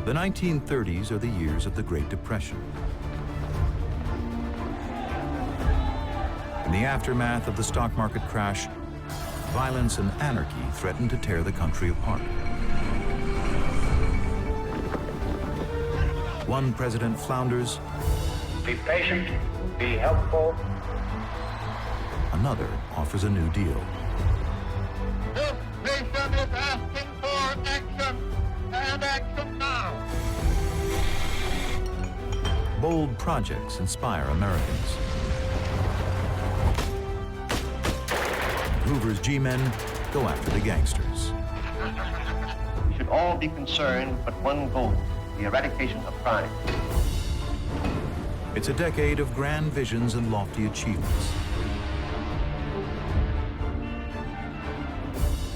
The 1930s are the years of the Great Depression. In the aftermath of the stock market crash, violence and anarchy threatened to tear the country apart. One president flounders. Be patient, be helpful. Another offers a new deal. This nation is asking for action, and action now. Bold projects inspire Americans. Hoover's G-men go after the gangsters. We should all be concerned but one goal, the eradication of crime. It's a decade of grand visions and lofty achievements.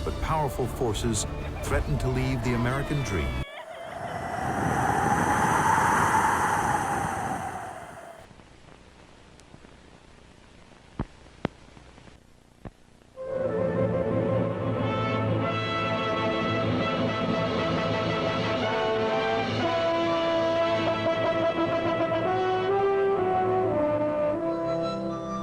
But powerful forces threaten to leave the American dream.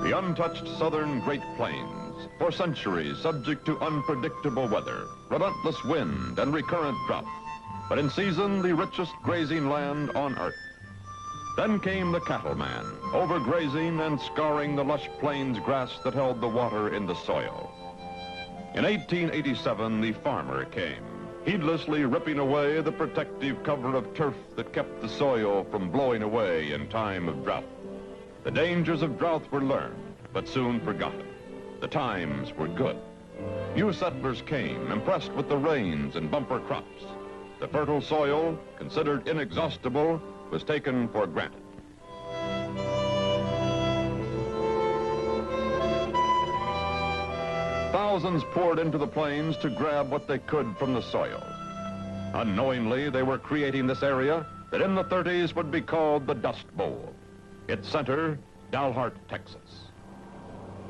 The untouched southern Great Plains, for centuries subject to unpredictable weather, relentless wind, and recurrent drought, but in season the richest grazing land on earth. Then came the cattleman, overgrazing and scarring the lush plains grass that held the water in the soil. In 1887, the farmer came, heedlessly ripping away the protective cover of turf that kept the soil from blowing away in time of drought. The dangers of drought were learned, but soon forgotten. The times were good. New settlers came, impressed with the rains and bumper crops. The fertile soil, considered inexhaustible, was taken for granted. Thousands poured into the plains to grab what they could from the soil. Unknowingly, they were creating this area that in the 30s would be called the Dust Bowl. Its center, Dalhart, Texas.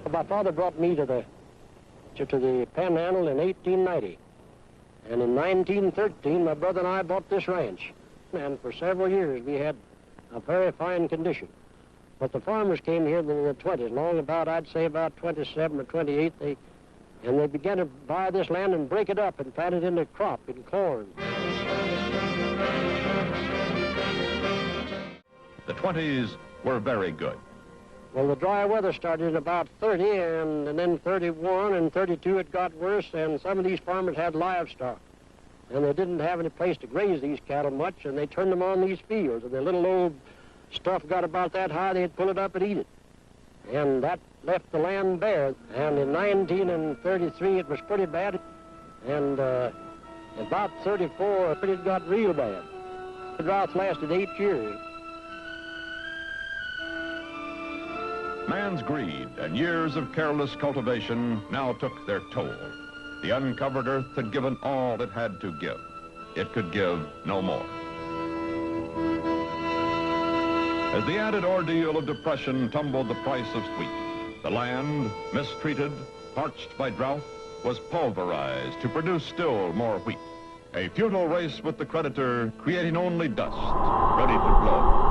My father brought me to the Panhandle in 1890. And in 1913, my brother and I bought this ranch. And for several years, we had a very fine condition. But the farmers came here in the 20s, long about, I'd say about 27 or 28, and they began to buy this land and break it up and plant it into crop, in corn. The 20s were very good. Well, the dry weather started in about 30, and then 31 and 32 it got worse, and some of these farmers had livestock. And they didn't have any place to graze these cattle much, and they turned them on these fields. And the little old stuff got about that high, they'd pull it up and eat it. And that left the land bare. And in 1933, it was pretty bad. And about 34, it got real bad. The drought lasted 8 years. Man's greed and years of careless cultivation now took their toll. The uncovered earth had given all it had to give. It could give no more. As the added ordeal of depression tumbled the price of wheat, the land, mistreated, parched by drought, was pulverized to produce still more wheat. A futile race with the creditor, creating only dust, ready to blow.